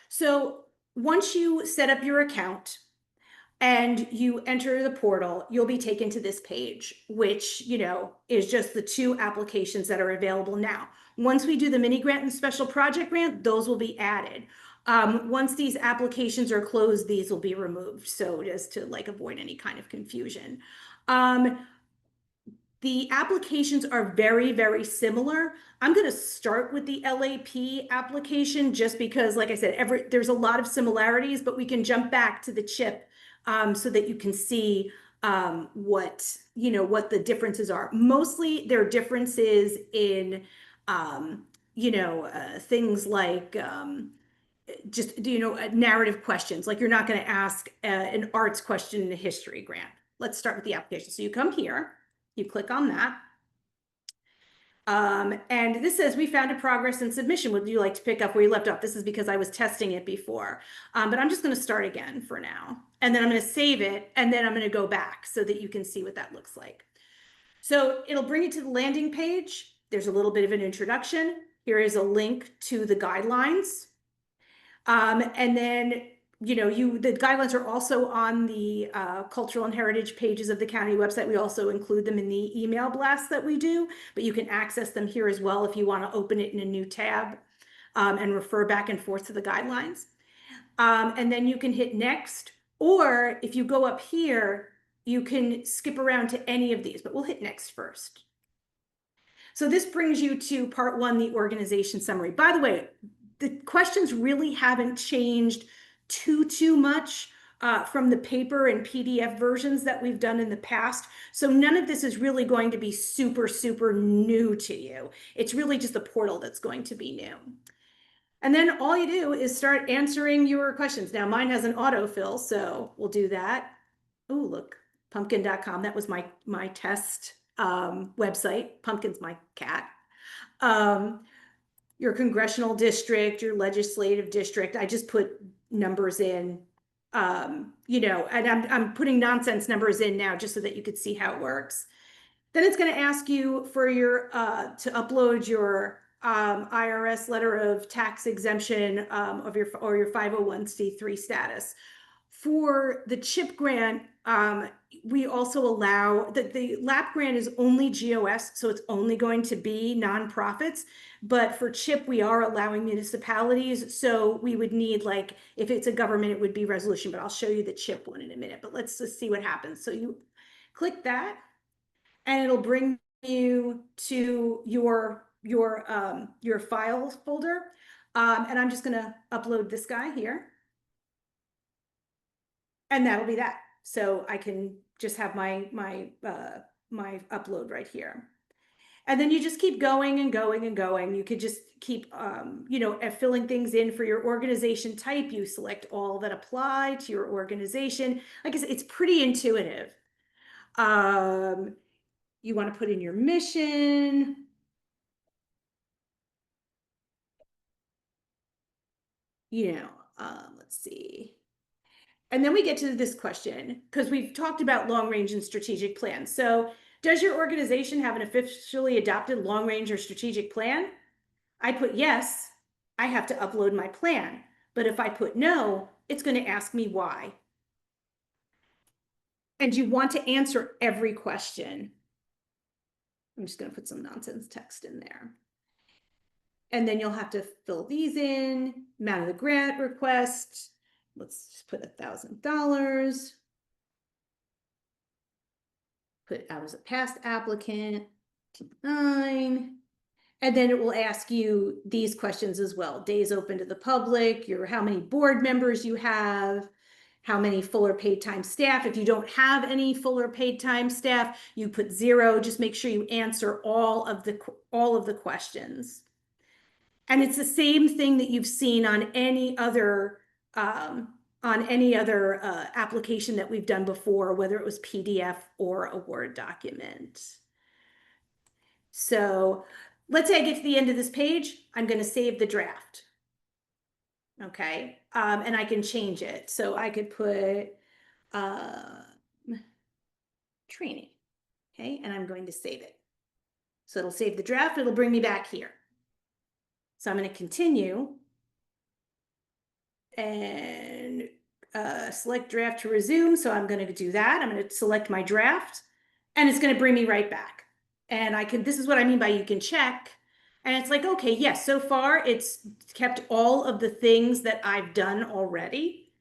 So once you set up your account and you enter the portal, you'll be taken to this page, which, is just the two applications that are available now. Once we do the mini grant and special project grant, those will be added. Once these applications are closed, these will be removed. So just to avoid any kind of confusion. The applications are very, very similar. I'm going to start with the LAP application just because, like I said, there's a lot of similarities, but we can jump back to the CHIP so that you can see what the differences are. Mostly their differences in things like just narrative questions. Like you're not going to ask an arts question in a history grant. Let's start with the application. So you come here, you click on that. And this says, we found a progress in submission. Would you like to pick up where you left off? This is because I was testing it before. But I'm just going to start again for now. And then I'm going to save it. And then I'm going to go back so that you can see what that looks like. So it'll bring you to the landing page. There's a little bit of an introduction. Here is a link to the guidelines. And then the guidelines are also on the cultural and heritage pages of the county website. We also include them in the email blasts that we do, but you can access them here as well if you want to open it in a new tab and refer back and forth to the guidelines. And then you can hit next, or if you go up here, you can skip around to any of these, but we'll hit next first. So this brings you to part one, the organization summary. By the way, the questions really haven't changed too much from the paper and PDF versions that we've done in the past. So none of this is really going to be super new to you. It's really just the portal that's going to be new. And then all you do is start answering your questions. Now mine has an autofill, so we'll do that. Oh, look, pumpkin.com. That was my test website. Pumpkin's my cat. Your congressional district, your legislative district. I just put numbers in, and I'm putting nonsense numbers in now just so that you could see how it works. Then it's going to ask you for your to upload your IRS letter of tax exemption of your 501c3 status. For the CHIP grant, we also allow that the LAP grant is only GOS, so it's only going to be nonprofits. But for CHIP, we are allowing municipalities. So we would need, if it's a government, it would be resolution, but I'll show you the CHIP one in a minute. But let's just see what happens. So you click that and it'll bring you to your files folder. And I'm just going to upload this guy here. And that'll be that. So I can just have my upload right here. And then you just keep going and going and going. You could just keep, filling things in for your organization type. You select all that apply to your organization. Like I said, it's pretty intuitive. You want to put in your mission. Let's see. And then we get to this question, because we've talked about long range and strategic plans. So does your organization have an officially adopted long range or strategic plan? I put yes, I have to upload my plan. But if I put no, it's going to ask me why. And you want to answer every question. I'm just going to put some nonsense text in there. And then you'll have to fill these in, amount of the grant request. Let's just put $1,000. Put I was a past applicant, 9. And then it will ask you these questions as well. Days open to the public, how many board members you have, how many full or paid time staff. If you don't have any full or paid time staff, you put 0. Just make sure you answer all of the questions. And it's the same thing that you've seen on any other application that we've done before, whether it was PDF or a Word document. So let's say I get to the end of this page, I'm going to save the draft. Okay, and I can change it. So I could put training, okay, and I'm going to save it. So it'll save the draft, it'll bring me back here. So I'm going to continue. and select draft to resume. So I'm going to do that. I'm going to select my draft and it's going to bring me right back. And this is what I mean by you can check. And it's like, okay, yes, so far it's kept all of the things that I've done already.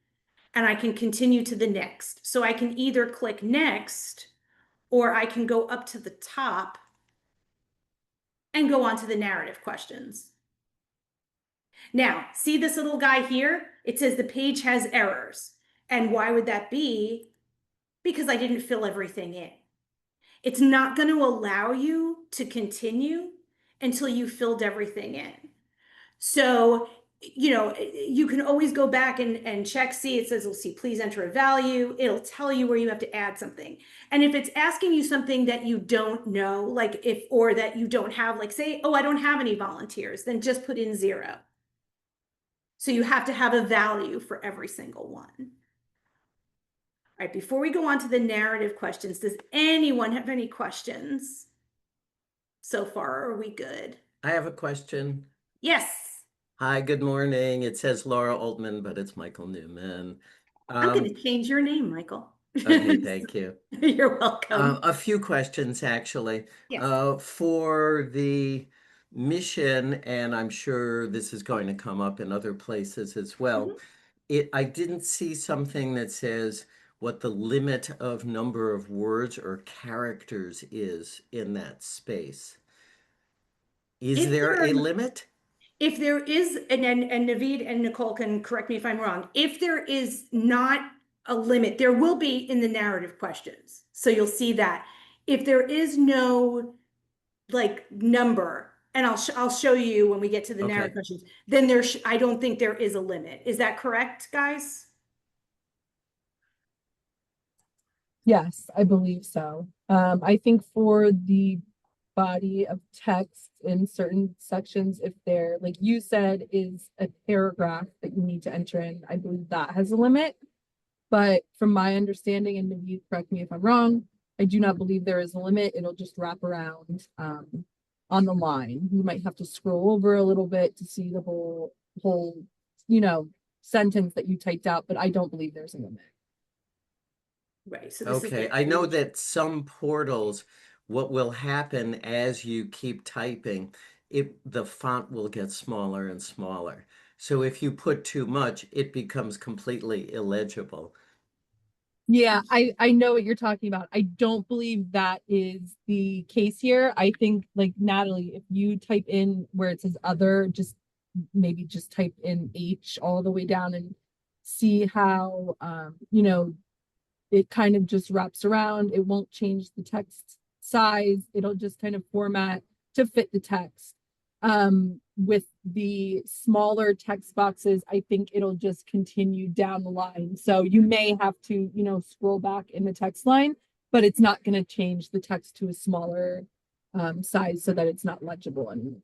And I can continue to the next. So I can either click next or I can go up to the top and go on to the narrative questions. Now, see this little guy here? It says the page has errors. And why would that be? Because I didn't fill everything in. It's not going to allow you to continue until you filled everything in. So, you can always go back and check, see, it says, see, please enter a value. It'll tell you where you have to add something. And if it's asking you something that you don't know, or that you don't have, like say, oh, I don't have any volunteers, then just put in 0. So you have to have a value for every single one. All right, before we go on to the narrative questions, does anyone have any questions so far? Are we good? I have a question. Yes. Hi, good morning. It says Laura Altman, but it's Michael Newman. I'm going to change your name, Michael. Okay, thank you. You're welcome. A few questions, actually. Yes. For the mission, and I'm sure this is going to come up in other places as well. I didn't see something that says what the limit of number of words or characters is in that space. Is If there there a are, limit? if there is, and Naveed and Nicole can correct me if I'm wrong, if there is not a limit, there will be in the narrative questions. So you'll see that. If there is no like number, and I'll show you when we get to the narrative Okay. questions, then I don't think there is a limit. Is that correct, guys? Yes, I believe so. I think for the body of text in certain sections, if they're, like you said, is a paragraph that you need to enter in, I believe that has a limit. But from my understanding, and maybe you correct me if I'm wrong, I do not believe there is a limit. It'll just wrap around on the line. You might have to scroll over a little bit to see the whole, sentence that you typed out, but I don't believe there's a limit. Right. So this is Okay, the I know page. that some portals, what will happen as you keep typing, the font will get smaller and smaller. So if you put too much, it becomes completely illegible. Yeah, I know what you're talking about. I don't believe that is the case here. I think, like Natalie, if you type in where it says other, just maybe just type in H all the way down and see how it kind of just wraps around. It won't change the text size. It'll just kind of format to fit the text. With the smaller text boxes, I think it'll just continue down the line. So you may have to, scroll back in the text line, but it's not going to change the text to a smaller size so that it's not legible anymore.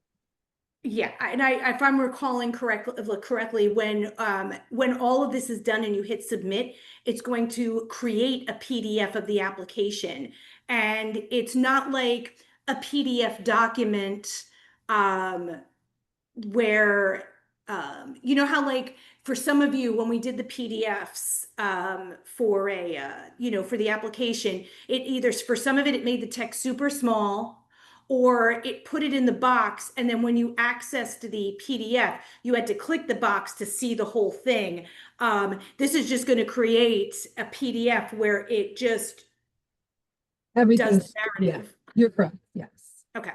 Yeah, and if I'm recalling correctly, when all of this is done and you hit submit, it's going to create a PDF of the application, and it's not like a PDF document where you know how like for some of you when we did the PDFs for for the application, it either for some of it made the text super small or it put it in the box, and then when you accessed the PDF you had to click the box to see the whole thing. This is just going to create a PDF where it just does the Everything's, yeah, narrative. you're correct. Yes. Okay.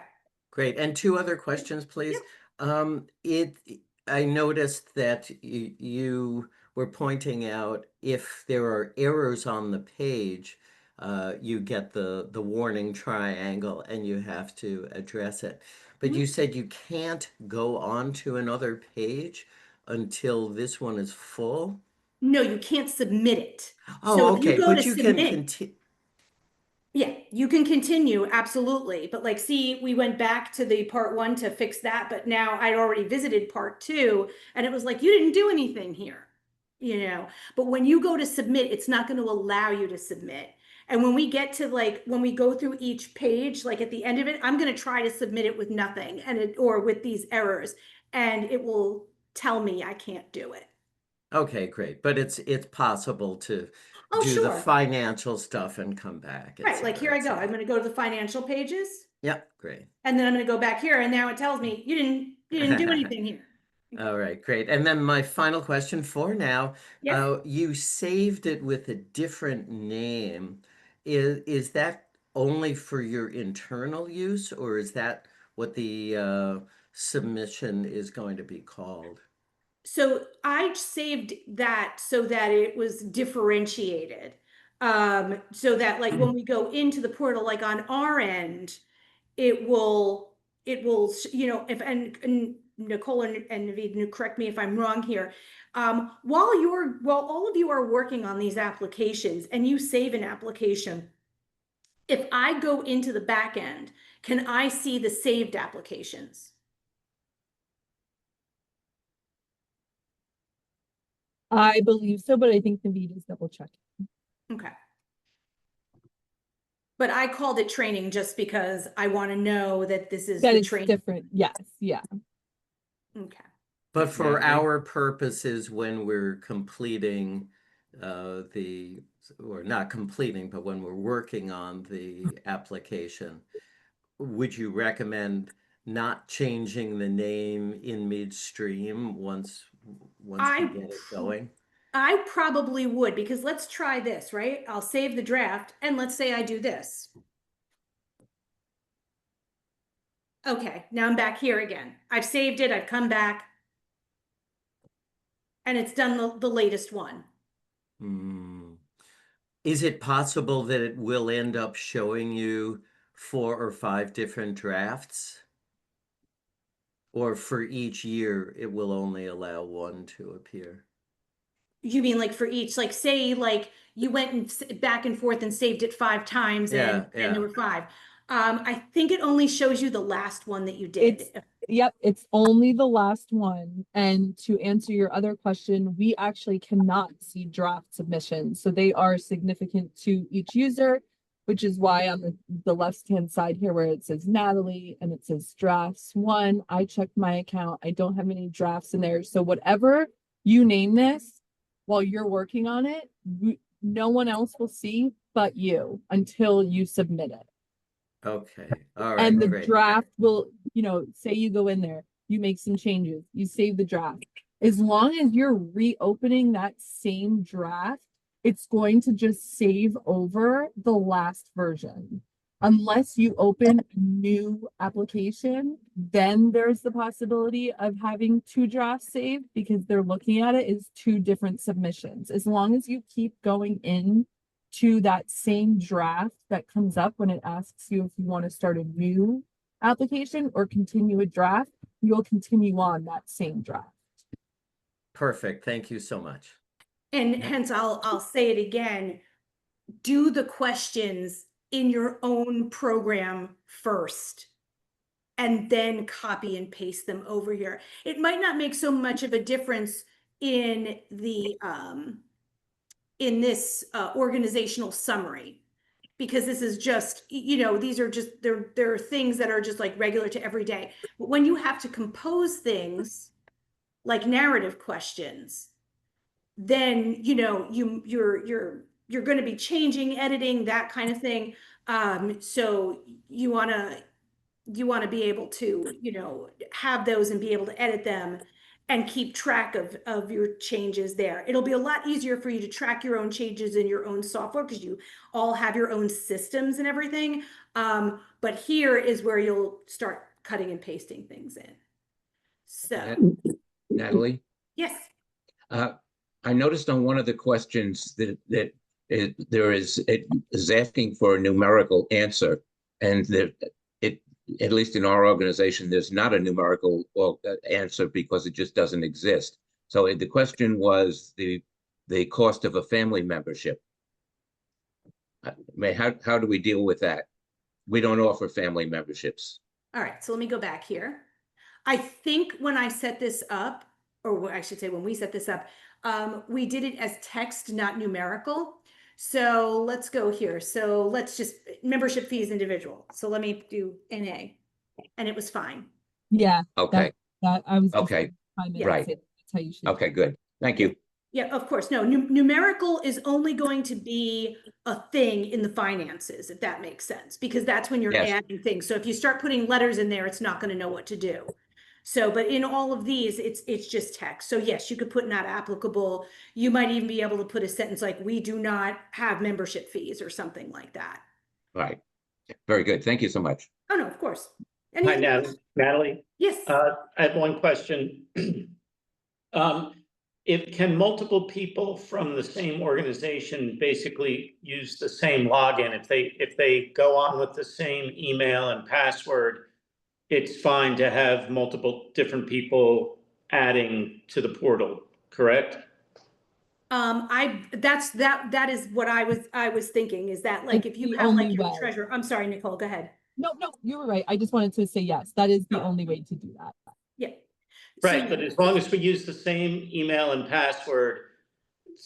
Great. And two other questions, please. I noticed that you were pointing out if there are errors on the page, you get the warning triangle and you have to address it. But Mhm. you said you can't go on to another page until this one is full. No, you can't submit it. So Oh, if you okay. go to But you can submit, continue. yeah, you can continue, absolutely. But like, see, we went back to the part 1 to fix that, but now I'd already visited part 2 and it was like, you didn't do anything here, But when you go to submit, it's not going to allow you to submit. And when we get to like, when we go through each page, like at the end of it, I'm going to try to submit it with nothing or with these errors, and it will tell me I can't do it. Okay, great. But it's possible to Oh, do the sure. financial stuff and come back, et Right, like here cetera, I et go. I'm cetera. going to go to the financial pages, Yeah, great. and then I'm going to go back here, and now it tells me you didn't do anything here. All right, great. And then my final question for now, Yes. you saved it with a different name. Is that only for your internal use, or is that what the submission is going to be called? So I saved that so that it was differentiated. So that like when we go into the portal, like on our end, it will, you know, if, and Nicole and Naveed, correct me if I'm wrong here. While all of you are working on these applications and you save an application, if I go into the back end, can I see the saved applications? I believe so, but I think Naveed is double checking. Okay. But I called it training just because I want to know that this is That the it's training. different. Yes, yeah. Okay. But for Natalie? our purposes, when we're completing or not completing, but when we're working on the application, would you recommend not changing the name in midstream once we get it going? I probably would, because let's try this, right? I'll save the draft and let's say I do this. Okay, now I'm back here again. I've saved it, I've come back. And it's done the latest one. Hmm. Is it possible that it will end up showing you 4 or 5 different drafts? Or for each year, it will only allow one to appear? You mean like for each, like say like you went and back and forth and saved it 5 times and Yeah. there were 5. I think it only shows you the last one that you did. Yep, it's only the last one. And to answer your other question, we actually cannot see draft submissions. So they are significant to each user, which is why on the left-hand side here where it says Natalie and it says drafts 1, I checked my account. I don't have any drafts in there. So whatever you name this while you're working on it, no one else will see but you until you submit it. Okay. All And right, the great. draft will, say you go in there, you make some changes, you save the draft. As long as you're reopening that same draft, it's going to just save over the last version. Unless you open a new application, then there's the possibility of having 2 drafts saved because they're looking at it as 2 different submissions. As long as you keep going in to that same draft that comes up when it asks you if you want to start a new application or continue a draft, you'll continue on that same draft. Perfect. Thank you so much. And hence I'll say it again, do the questions in your own program first and then copy and paste them over here. It might not make so much of a difference in the in this organizational summary, because this is just, these are just, there are things that are just like regular to every day. But when you have to compose things like narrative questions, then you're going to be changing, editing, that kind of thing. So you want to be able to have those and be able to edit them and keep track of your changes there. It'll be a lot easier for you to track your own changes in your own software because you all have your own systems and everything. But here is where you'll start cutting and pasting things in. So Natalie, yes. I noticed on one of the questions that it is asking for a numerical answer, and it at least in our organization, there's not a numerical answer because it just doesn't exist. So the question was the cost of a family membership. How do we deal with that? We don't offer family memberships. All right, so let me go back here. I think when I set this up, or I should say when we set this up, we did it as text, not numerical. So let's go here. So let's just, membership fees individual. So let me do NA, and it was fine. Yeah. Okay. That I was just Okay. trying to Right. say that's how you should. Okay, good. Thank you. Yeah, of course. No, numerical is only going to be a thing in the finances, if that makes sense, because that's when you're Yes. adding things. So if you start putting letters in there, it's not going to know what to do. So, but in all of these, it's just text. So yes, you could put not applicable. You might even be able to put a sentence like, we do not have membership fees or something like that. Right. Very good. Thank you so much. Oh, no, of course. Hi, Anything? Natalie. Yes. I have one question. Can multiple people from the same organization basically use the same login? If they go on with the same email and password, it's fine to have multiple different people adding to the portal, correct? That is what I was thinking, is that like, It's if you the have like only your way. treasurer, I'm sorry, Nicole, go ahead. No, you were right. I just wanted to say yes, that is the only way to do that. Yeah. Right, So, but as long as we use the same email and password,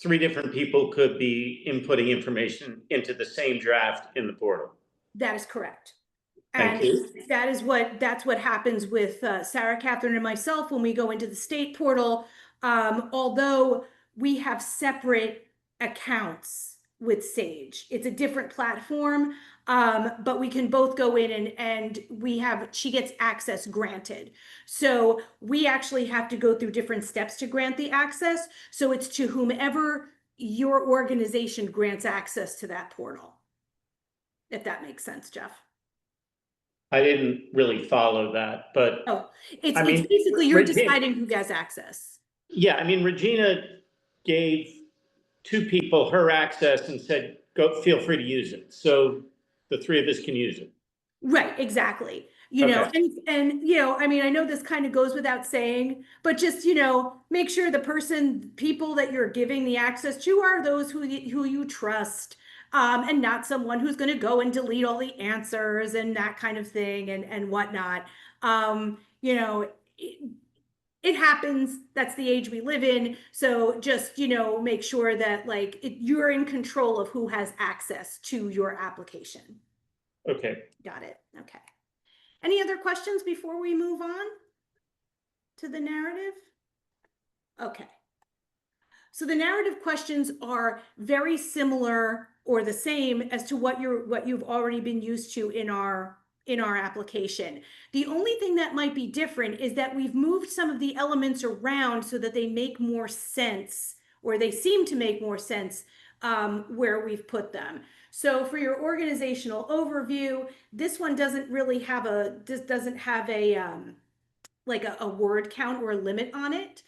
3 different people could be inputting information into the same draft in the portal. that is correct. Thank And you. that's what happens with Sarah, Catherine, and myself when we go into the state portal. Although we have separate accounts with Sage, it's a different platform, but we can both go in and she gets access granted. So we actually have to go through different steps to grant the access. So it's to whomever your organization grants access to that portal. If that makes sense, Jeff. I didn't really follow that, but Oh, it's I mean, basically you're Regina- deciding who gets access. yeah, I mean, Regina gave 2 people her access and said, go, feel free to use it. So the 3 of us can use it. Right, exactly. You know, Okay. and you know, I mean, I know this kind of goes without saying, but just, you know, make sure the people that you're giving the access to are those who you trust, and not someone who's going to go and delete all the answers and that kind of thing and whatnot. You know, it happens. That's the age we live in. So just, you know, make sure that like you're in control of who has access to your application. Okay. Got it. Okay. Any other questions before we move on to the narrative? Okay. So the narrative questions are very similar or the same as to what you've already been used to in our application. The only thing that might be different is that we've moved some of the elements around so that they make more sense, or they seem to make more sense where we've put them. So for your organizational overview, this one doesn't really have doesn't have a like a word count or a limit on it.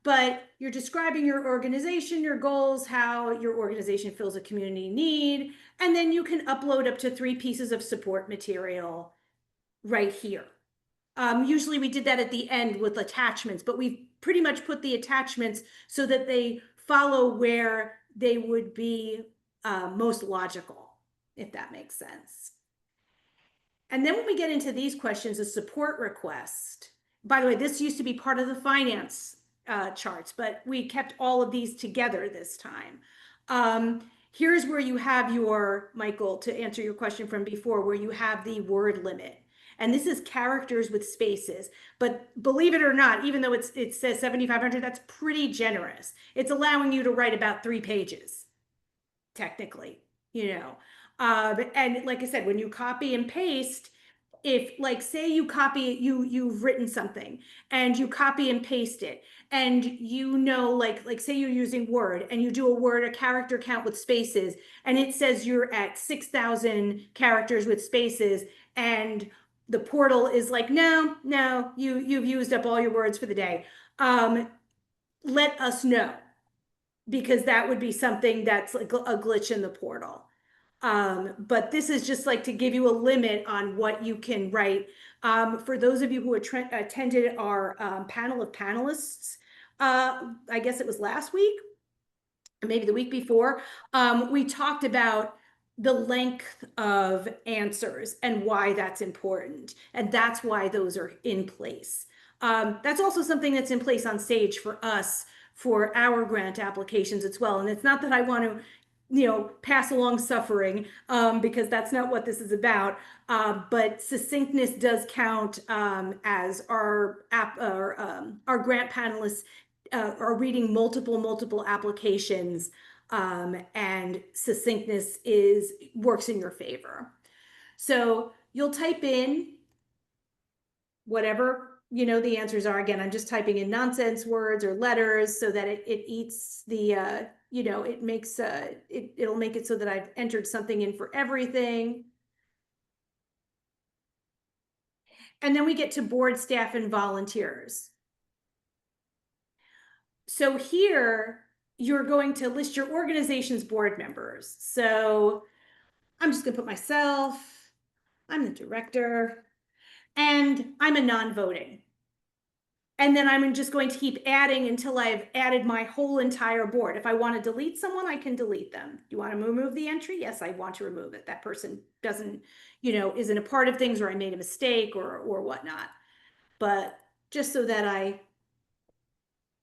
But you're describing your organization, your goals, how your organization fills a community need, and then you can upload up to 3 pieces of support material right here. Usually we did that at the end with attachments, but we've pretty much put the attachments so that they follow where they would be most logical, if that makes sense. And then when we get into these questions, a support request. By the way, this used to be part of the finance charts, but we kept all of these together this time. Here's where you have your, Michael, to answer your question from before, where you have the word limit. And this is characters with spaces. But believe it or not, even though it says 7,500, that's pretty generous. It's allowing you to write about 3 pages, technically, you know. And like I said, when you copy and paste, if like say you copy you've written something and you copy and paste it, and you know, like say you're using Word and you do a character count with spaces, and it says you're at 6,000 characters with spaces, and the portal is like, no, you've used up all your words for the day. Let us know, because that would be something that's like a glitch in the portal. But this is just like to give you a limit on what you can write. For those of you who attended our panel of panelists, I guess it was last week, or maybe the week before, we talked about the length of answers and why that's important. And that's why those are in place. That's also something that's in place on Sage for us, for our grant applications as well. And it's not that I want to, you know, pass along suffering, because that's not what this is about. But succinctness does count, as our grant panelists are reading multiple applications, and succinctness works in your favor. So you'll type in whatever, the answers are. Again, I'm just typing in nonsense words or letters so that it eats the, it makes, it'll make it so that I've entered something in for everything. And then we get to board, staff, and volunteers. So here you're going to list your organization's board members. So I'm just gonna put myself, I'm the director, and I'm a non-voting. And then I'm just going to keep adding until I've added my whole entire board. If I want to delete someone, I can delete them. You want to remove the entry? Yes, I want to remove it. That person doesn't, isn't a part of things, or I made a mistake or whatnot. But just so that I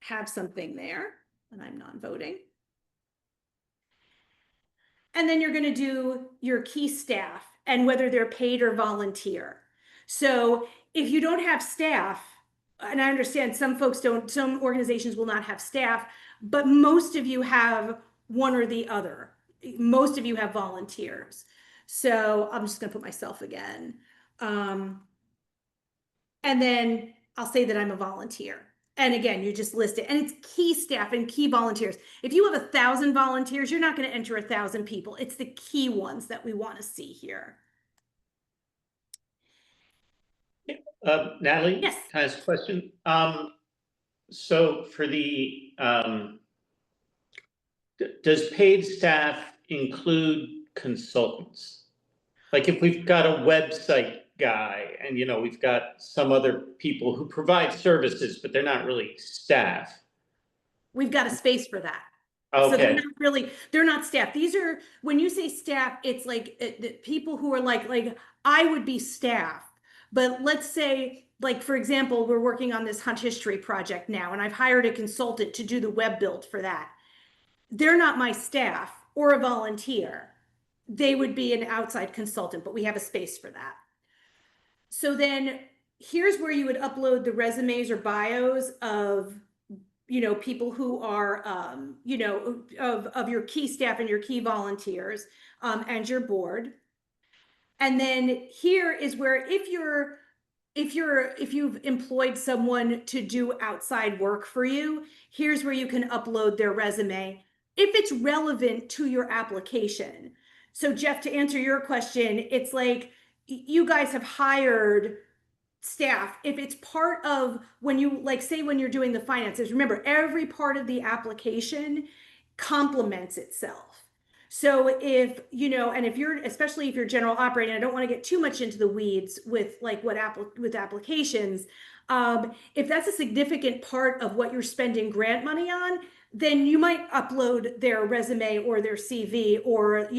have something there, and I'm non-voting. And then you're going to do your key staff and whether they're paid or volunteer. So if you don't have staff, and I understand some organizations will not have staff, but most of you have one or the other. Most of you have volunteers. So I'm just going to put myself again. And then I'll say that I'm a volunteer. And again, you just list it, and it's key staff and key volunteers. If you have 1,000 volunteers, you're not going to enter 1,000 people. It's the key ones that we want to see here. Natalie? Yes. Can I ask a question? So for the, does paid staff include consultants? Like if we've got a website guy and, we've got some other people who provide services, but they're not really staff. We've got a space for that. So Okay. they're not staff. These are, when you say staff, it's like the people who are like I would be staff. But let's say, like, for example, we're working on this Hunt History project now, and I've hired a consultant to do the web build for that. They're not my staff or a volunteer. They would be an outside consultant, but we have a space for that. So then here's where you would upload the resumes or bios of, people who are, of your key staff and your key volunteers, and your board. And then here is where if you've employed someone to do outside work for you, here's where you can upload their resume if it's relevant to your application. So Jeff, to answer your question, it's like you guys have hired staff. If it's part of when you, like, say when you're doing the finances, remember every part of the application complements itself. So if, and if you're, especially if you're general operating, I don't want to get too much into the weeds with like with applications. If that's a significant part of what you're spending grant money on, then you might upload their resume or their CV or,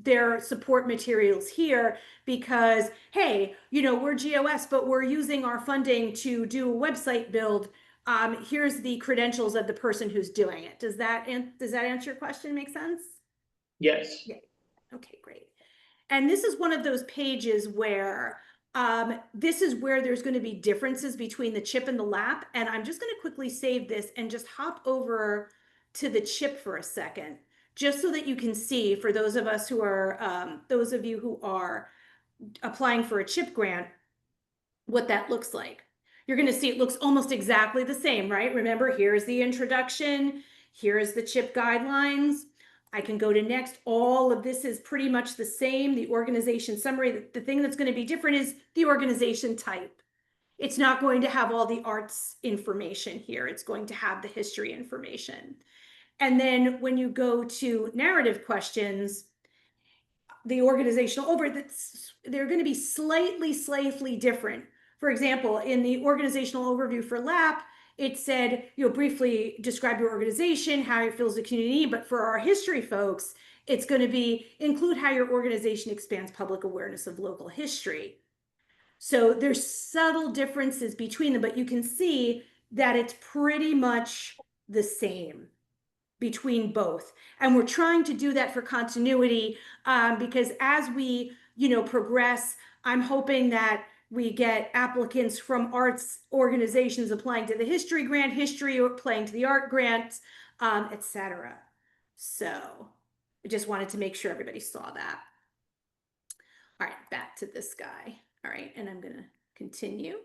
their support materials here because, hey, we're GOS, but we're using our funding to do a website build. Here's the credentials of the person who's doing it. Does that answer your question? Make sense? Yes. Yeah. Okay, great. And this is one of those pages where this is where there's going to be differences between the chip and the lap. And I'm just going to quickly save this and just hop over to the chip for a second, just so that you can see, for those of us who are, those of you who are applying for a chip grant, what that looks like. You're going to see it looks almost exactly the same, right? Remember, here's the introduction. Here's the chip guidelines. I can go to next. All of this is pretty much the same. The organization summary, the thing that's going to be different is the organization type. It's not going to have all the arts information here. It's going to have the history information. And then when you go to narrative questions, the organizational they're going to be slightly different. For example, in the organizational overview for LAP, it said, briefly describe your organization, how it fills the community. But for our history folks, it's going to be include how your organization expands public awareness of local history. So there's subtle differences between them, but you can see that it's pretty much the same between both. And we're trying to do that for continuity because as we, progress, I'm hoping that We get applicants from arts organizations applying to the history grant, history or applying to the art grant, etc. So I just wanted to make sure everybody saw that. All right, back to this guy. All right, and I'm gonna continue.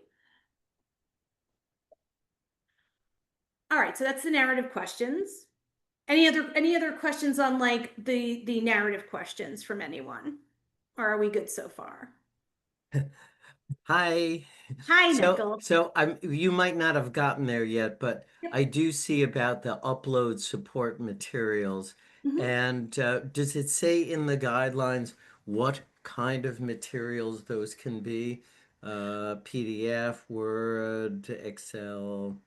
All right, so that's the narrative questions. Any other questions on like the narrative questions from anyone? Or are we good so far? Hi. Hi, So, Nickel. so you might not have gotten there yet, but Yep. I do see about the upload support materials. Mhm. And does it say in the guidelines what kind of materials those can be? PDF, Word, Excel?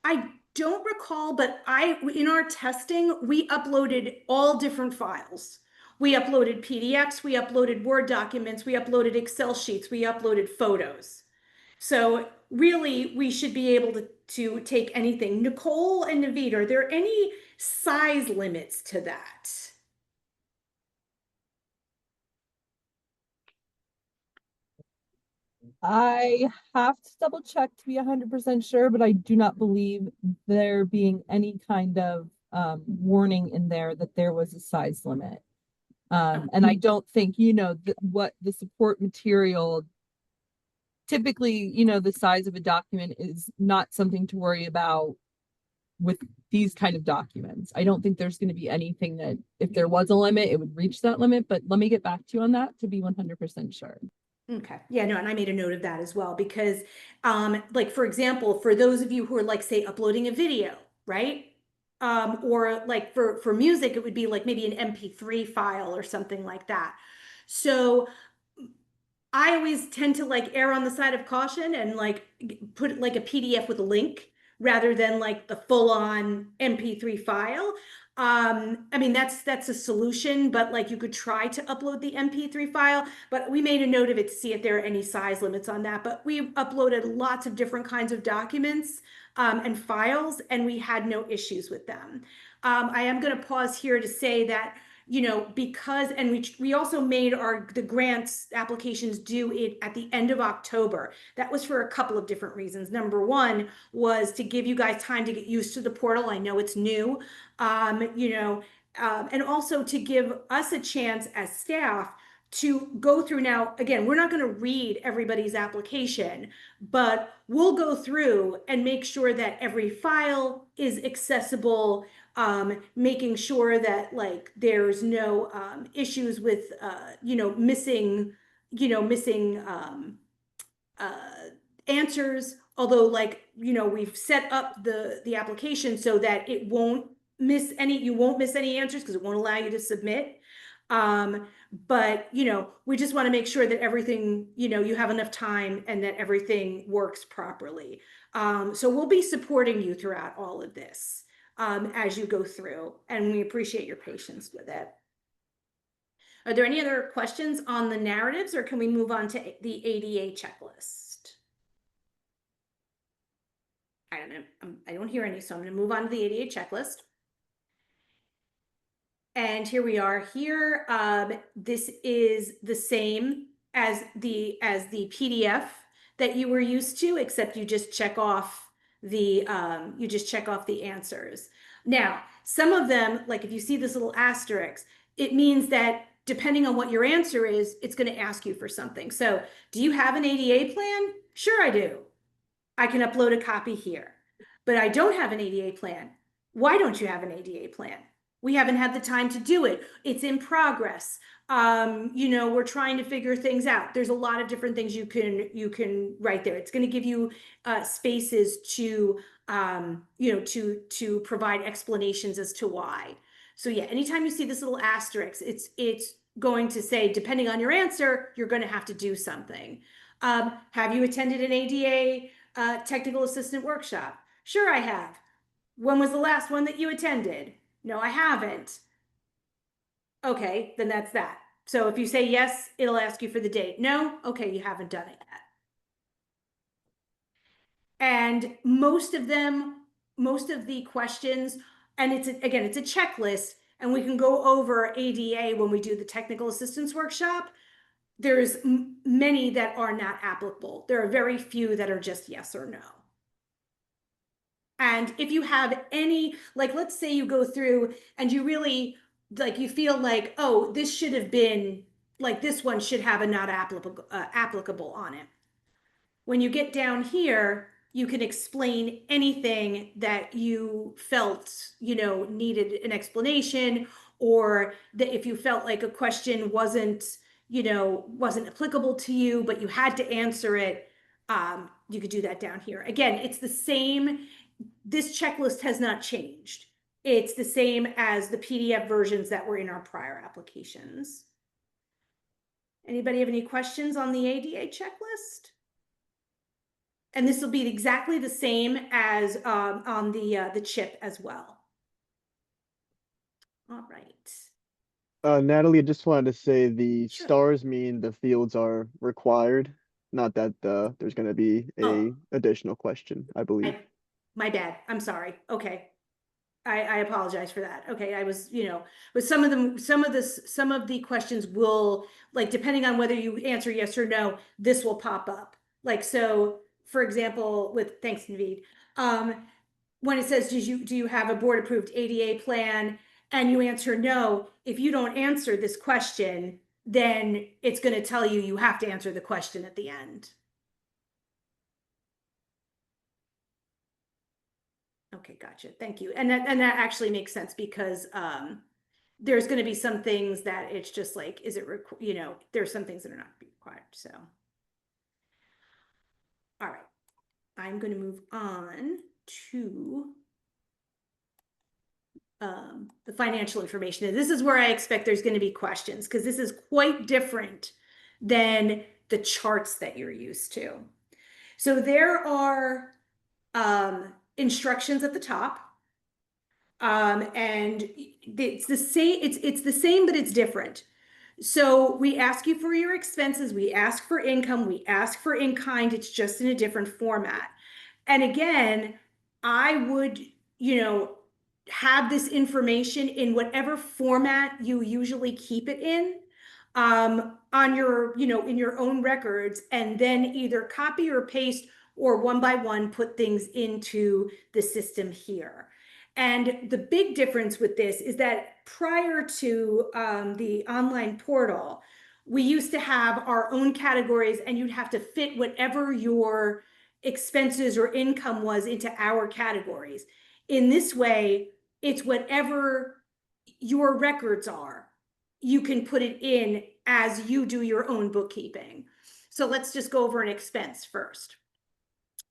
I don't recall, but in our testing, we uploaded all different files. We uploaded PDFs, we uploaded Word documents, we uploaded Excel sheets, we uploaded photos. So really, we should be able to take anything. Nicole and Naveed, are there any size limits to that? I have to double check to be 100% sure, but I do not believe there being any kind of warning in there that there was a size limit. And I don't think, what the support material, typically, the size of a document is not something to worry about with these kind of documents. I don't think there's going to be anything that if there was a limit, it would reach that limit, but let me get back to you on that to be 100% sure. Okay. Yeah, no, and I made a note of that as well because, like, for example, for those of you who are like, say, uploading a video, right? Or like for music, it would be like maybe an MP3 file or something like that. So I always tend to like err on the side of caution and like put like a PDF with a link rather than like the full-on MP3 file. I mean, that's a solution, but like you could try to upload the MP3 file, but we made a note of it to see if there are any size limits on that. But we uploaded lots of different kinds of documents and files, and we had no issues with them. I am going to pause here to say that because, and we also made the grants applications due it at the end of October. That was for a couple of different reasons. Number one was to give you guys time to get used to the portal. I know it's new, and also to give us a chance as staff to go through. Now, again, we're not going to read everybody's application, but we'll go through and make sure that every file is accessible, making sure that like there's no issues with missing answers. Although like we've set up the application so that it won't miss any, you won't miss any answers because it won't allow you to submit. But we just want to make sure that everything, you have enough time and that everything works properly. So we'll be supporting you throughout all of this as you go through, and we appreciate your patience with it. Are there any other questions on the narratives, or can we move on to the ADA checklist? I don't know. I don't hear any, so I'm going to move on to the ADA checklist. And here we are here. This is the same as the PDF that you were used to, except you just check off the answers. Now, some of them, like if you see this little asterisk, it means that depending on what your answer is, it's going to ask you for something. So, do you have an ADA plan? Sure, I do. I can upload a copy here. But I don't have an ADA plan. Why don't you have an ADA plan? We haven't had the time to do it. It's in progress. We're trying to figure things out. There's a lot of different things you can write there. It's going to give you spaces to to provide explanations as to why. So yeah, anytime you see this little asterisk, it's going to say, depending on your answer, you're going to have to do something. Have you attended an ADA technical assistant workshop? Sure, I have. When was the last one that you attended? No, I haven't. Okay, then that's that. So if you say yes, it'll ask you for the date. No? Okay, you haven't done it yet. And most of the questions, and it's a checklist, and we can go over ADA when we do the technical assistance workshop. there's many that are not applicable. There are very few that are just yes or no. And if you have any, like, let's say you go through and you really, like, you feel like, oh, this should have been, like, this one should have a not applicable on it. When you get down here, you can explain anything that you felt, you know, needed an explanation, or that if you felt like a question wasn't, you know, wasn't applicable to you, but you had to answer it, you could do that down here. Again, it's the same. This checklist has not changed. It's the same as the PDF versions that were in our prior applications. Anybody have any questions on the ADA checklist? And this will be exactly the same as on the chip as well. All right. Natalie, I just wanted to say the Sure. stars mean the fields are required, not that there's going to be a additional question, I believe. My bad. I'm sorry. Okay. I apologize for that. Okay. I was, you know, but some of the questions will, like, depending on whether you answer yes or no, this will pop up. Like, so for example, thanks, Naveed, when it says, do you have a board approved ADA plan, and you answer no, if you don't answer this question, then it's going to tell you have to answer the question at the end. Okay, gotcha. Thank you. And that actually makes sense, because there's going to be some things that it's just like, is it, you know, there's some things that are not required. So, all right, I'm going to move on to the financial information. And this is where I expect there's going to be questions, because this is quite different than the charts that you're used to. So there are instructions at the top. And it's the same, it's the same, but it's different. So we ask you for your expenses, we ask for income, we ask for in kind, it's just in a different format. And again, I would, you know, have this information in whatever format you usually keep it in, on your, you know, in your own records, and then either copy or paste or one by one put things into the system here. And the big difference with this is that prior to the online portal, we used to have our own categories, and you'd have to fit whatever your expenses or income was into our categories. In this way, it's whatever your records are, you can put it in as you do your own bookkeeping. So let's just go over an expense first.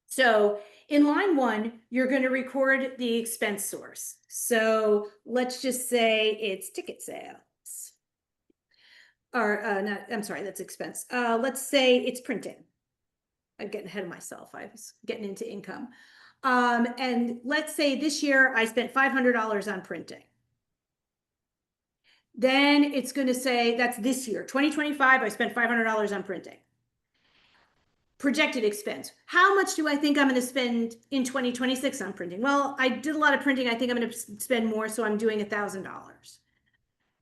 So in line one, you're going to record the expense source. So let's just say it's ticket sales. Or not, I'm sorry, that's expense. Let's say it's printing. I'm getting ahead of myself. I was getting into income. And let's say this year I spent $500 on printing. Then it's going to say that's this year, 2025, I spent $500 on printing. Projected expense. How much do I think I'm going to spend in 2026 on printing? Well, I did a lot of printing. I think I'm going to spend more, so I'm doing $1,000.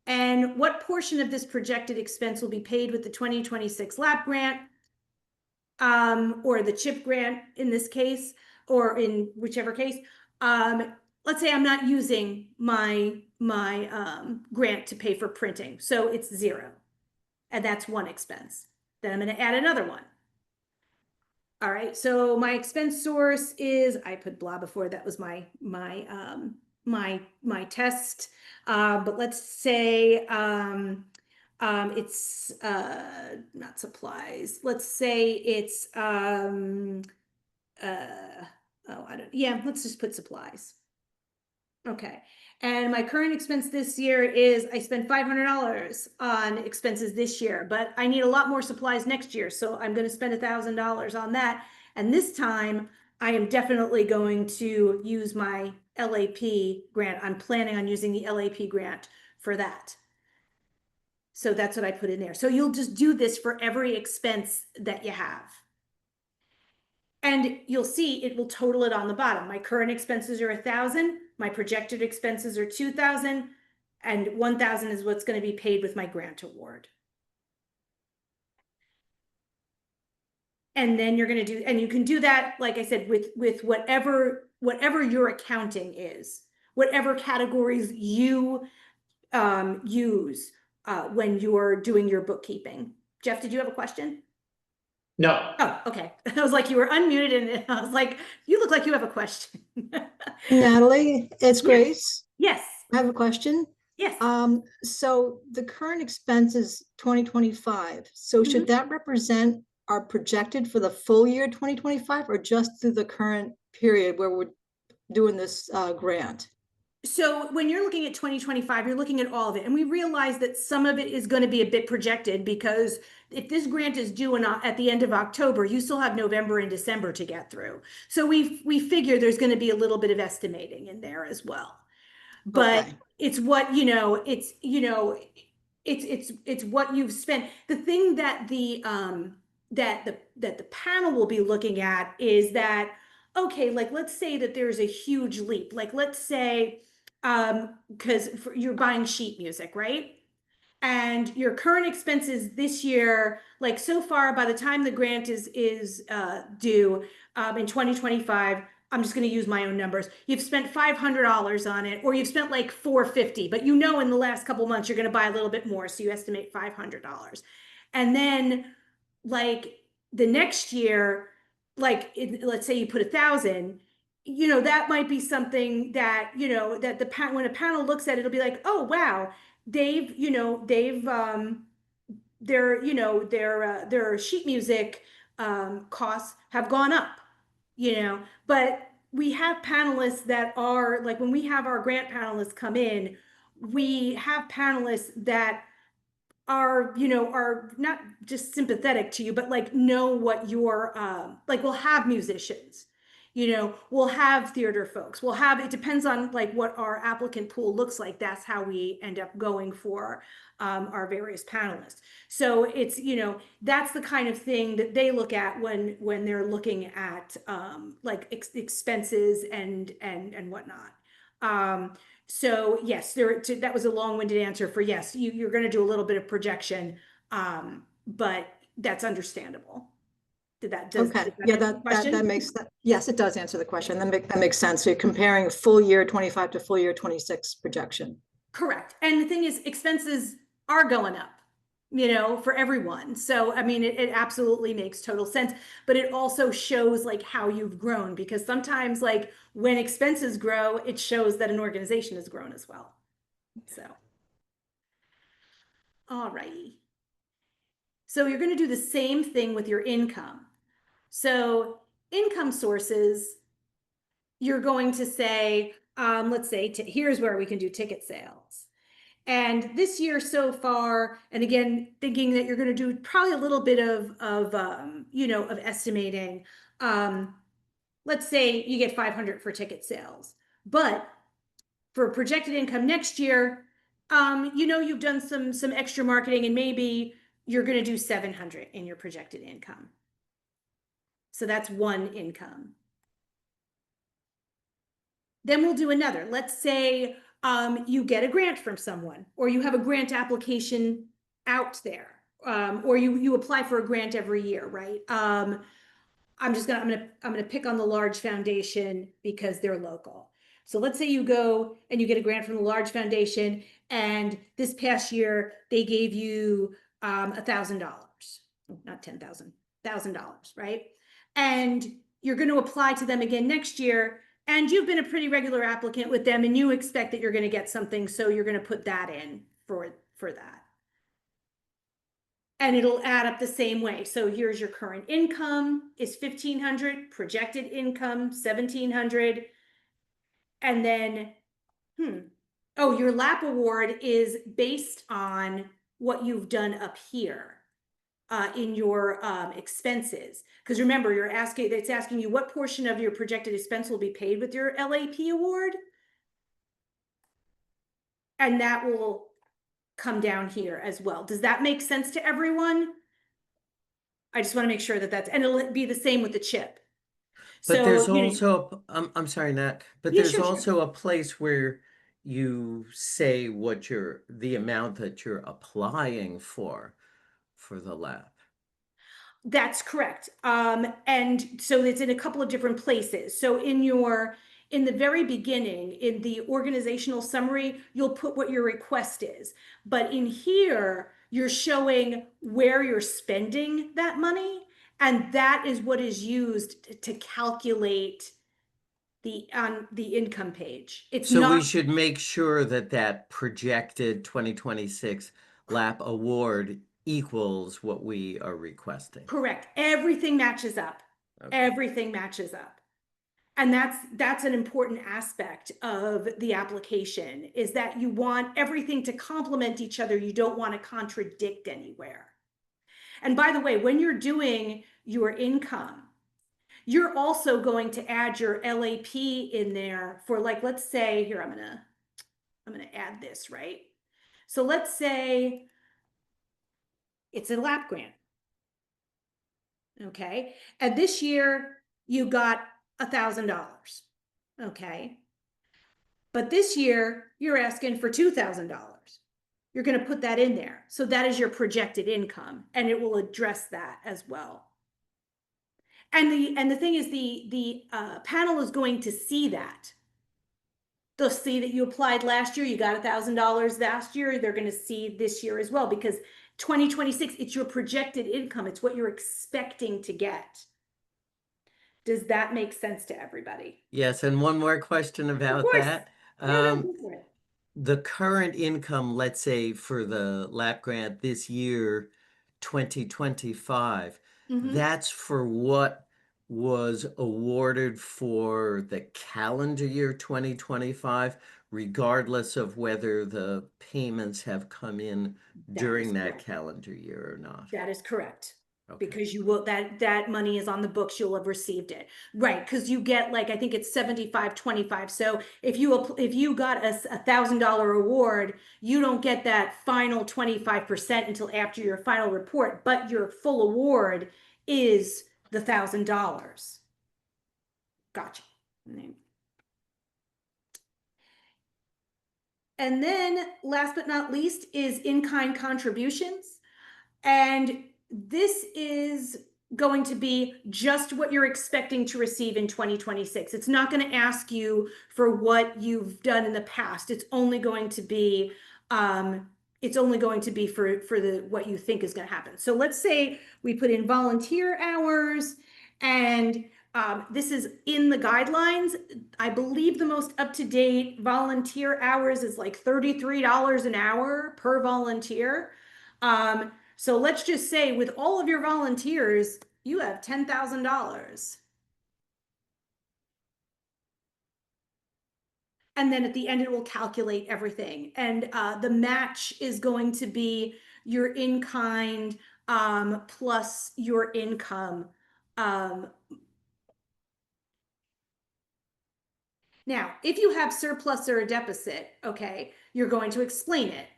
And what portion of this projected expense will be paid with the 2026 lab grant, or the CHIP grant in this case, or in whichever case? Let's say I'm not using my grant to pay for printing, so it's 0, and that's one expense. Then I'm going to add another one. All right, so my expense source is, I put blah before, that was my test. But let's say it's not supplies. Let's say it's let's just put supplies. Okay, and my current expense this year is I spent $500 on expenses this year, but I need a lot more supplies next year, so I'm going to spend $1,000 on that. And this time, I am definitely going to use my LAP grant. I'm planning on using the LAP grant for that. So that's what I put in there. So you'll just do this for every expense that you have. And you'll see it will total it on the bottom. My current expenses are 1,000. My projected expenses are 2,000, and 1,000 is what's going to be paid with my grant award. And then you're going to do, and you can do that, like I said, with whatever your accounting is, whatever categories you use when you're doing your bookkeeping. Jeff, did you have a question? No, Oh, okay. I was like, you were unmuted, and I was like, you look like you have a question. Natalie, it's Yes. Grace. Yes. I have a question. Yes. So the current expense is 2025. So should that represent our projected for the full year 2025 or just through the current period where we're doing this grant? So when you're looking at 2025, you're looking at all of it. And we realize that some of it is going to be a bit projected because if this grant is due at the end of October, you still have November and December to get through. So we figure there's going to be a little bit of estimating in there as well. But Okay. it's what, it's what you've spent. The thing that the panel will be looking at is that, okay, like let's say that there's a huge leap. Like let's say because you're buying sheet music, right? And your current expenses this year, like so far, by the time the grant is due in 2025, I'm just going to use my own numbers. You've spent $500 on it, or you've spent like $450, but in the last couple months you're going to buy a little bit more, so you estimate $500. And then, like the next year, let's say you put 1,000. That might be something that that when a panel looks at it, it'll be like, oh wow, their sheet music costs have gone up, but we have panelists that are like, when we have our grant panelists come in, we have panelists that are not just sympathetic to you, but like know what you're like. We'll have musicians, we'll have theater folks, it depends on like what our applicant pool looks like. That's how we end up going for our various panelists. So it's, that's the kind of thing that they look at when they're looking at like expenses and whatnot. So yes, that was a long-winded answer for yes, you're going to do a little bit of projection, but that's understandable. Okay. Yeah, that makes that. Yes, it does answer the question. That makes sense. So you're comparing full year 25 to full year 26 projection. Correct. And the thing is, expenses are going up, for everyone. So, I mean, it absolutely makes total sense, but it also shows like how you've grown, because sometimes like when expenses grow, it shows that an organization has grown as well. So, all righty. So you're going to do the same thing with your income. So income sources, you're going to say, let's say, here's where we can do ticket sales. And this year so far, and again, thinking that you're going to do probably a little bit of estimating. Let's say you get 500 for ticket sales, but for projected income next year, you've done some extra marketing, and maybe you're going to do 700 in your projected income. So that's one income. Then we'll do another. Let's say you get a grant from someone, or you have a grant application out there, or you apply for a grant every year, right? I'm gonna pick on the large foundation because they're local. So let's say you go and you get a grant from the large foundation, and this past year they gave you $1,000, not 10,000, $1,000, right? And you're going to apply to them again next year, and you've been a pretty regular applicant with them, and you expect that you're going to get something, so you're going to put that in for that. And it'll add up the same way. So here's your current income is 1,500, projected income 1,700, and then oh, your LAP award is based on what you've done up here in your expenses. Because remember, it's asking you what portion of your projected expense will be paid with your LAP award. And that will come down here as well. Does that make sense to everyone? I just want to make sure that and it'll be the same with the chip. But So, there's also, I'm sorry, Nat, but Yeah, there's sure. also a place where you say what the amount that you're applying for the lab. That's correct. And so it's in a couple of different places. So in the very beginning, in the organizational summary, you'll put what your request is. But in here, you're showing where you're spending that money. And that is what is used to calculate on the income page. It's So we not should make sure that that projected 2026 LAP award equals what we are requesting. correct. Everything matches up. Okay. Everything matches up. And that's an important aspect of the application, is that you want everything to complement each other. You don't want to contradict anywhere. And by the way, when you're doing your income, you're also going to add your LAP in there for, like, let's say here, I'm gonna add this, right? So let's say it's a lap grant. Okay. And this year you got $1,000. Okay. But this year you're asking for $2,000. You're going to put that in there. So that is your projected income, and it will address that as well. And the thing is, the panel is going to see that. They'll see that you applied last year, you got $1,000 last year. They're going to see this year as well, because 2026, it's your projected income. It's what you're expecting to get. Does that make sense to everybody? Yes, and one more question about course. that. Yeah, go for it. The current income, let's say for the LAP grant this year, 2025, Mhm. that's for what was awarded for the calendar year 2025, regardless of whether the payments have come in during that correct. calendar year or not. That is correct. Okay. Because you will, that money is on the books, you'll have received it. Right, because you get, like, I think it's 75-25. So if you got a $1,000 award, you don't get that final 25% until after your final report, but your full award is the $1,000. Gotcha. And then last but not least is in-kind contributions. And this is going to be just what you're expecting to receive in 2026. It's not going to ask you for what you've done in the past. It's only going to be for the what you think is going to happen. So let's say we put in volunteer hours, and this is in the guidelines. I believe the most up-to-date volunteer hours is like $33 an hour per volunteer. So let's just say with all of your volunteers, you have $10,000. And then at the end, it will calculate everything. And the match is going to be your in-kind plus your income. Now, if you have surplus or a deficit, okay, you're going to explain it.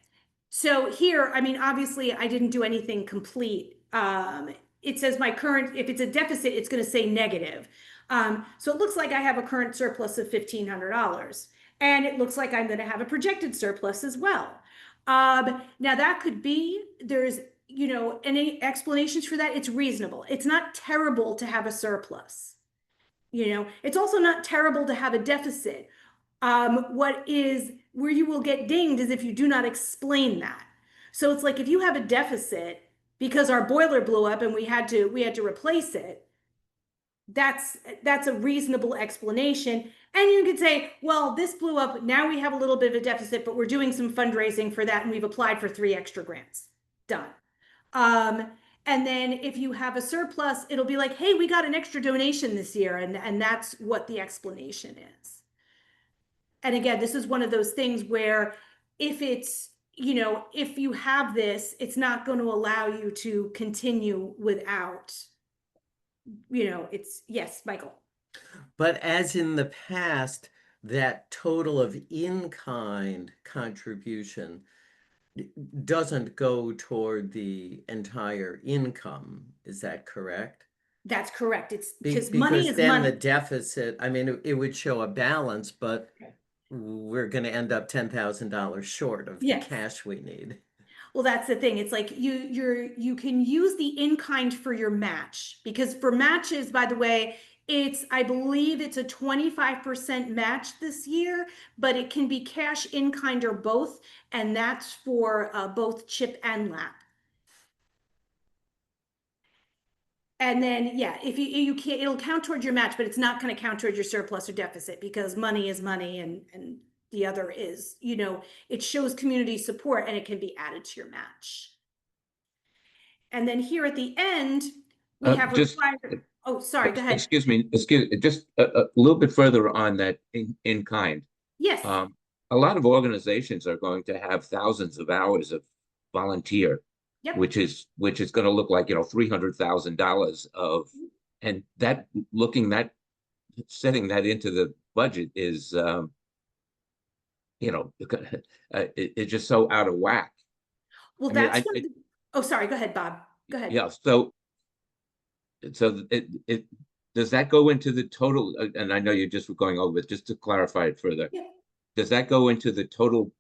So here, I mean, obviously I didn't do anything complete. It says my current, if it's a deficit, it's going to say negative. So it looks like I have a current surplus of $1,500, and it looks like I'm going to have a projected surplus as well. Now that could be, there's, any explanations for that? It's reasonable. It's not terrible to have a surplus. It's also not terrible to have a deficit. What is where you will get dinged is if you do not explain that. So it's like if you have a deficit because our boiler blew up and we had to replace it, that's a reasonable explanation. And you could say, well, this blew up, now we have a little bit of a deficit, but we're doing some fundraising for that and we've applied for 3 extra grants. Done. And then if you have a surplus, it'll be like, hey, we got an extra donation this year, and that's what the explanation is. And again, this is one of those things where if it's, if you have this, it's not going to allow you to continue without, it's, yes, Michael. But as in the past, that total of in-kind contribution doesn't go toward the entire income. Is that correct? That's correct. It's Because because money is then the money. deficit, I mean, it would show a balance, but we're going to end up $10,000 short of the Yes. cash we need. Well, that's the thing. It's like you can use the in-kind for your match, because for matches, by the way, I believe it's a 25% match this year, but it can be cash in kind or both, and that's for both chip and lap. And then, yeah, if you can't, it'll count towards your match, but it's not going to count towards your surplus or deficit, because money is money, and the other is, it shows community support and it can be added to your match. And then here at the end, we have Just required, oh, sorry, go ahead. excuse me, just a little bit further on that in kind. Yes, A lot of organizations are going to have thousands of hours of volunteer, yep, which is going to look like, $300,000 of, and that setting that into the budget is, it's just so out of whack. well, I mean, that's one of the, oh, sorry, go ahead, Bob, go ahead. Yeah, so it does that go into the total? And I know you just were going over it, just to clarify it further. Yeah. Does that go into the total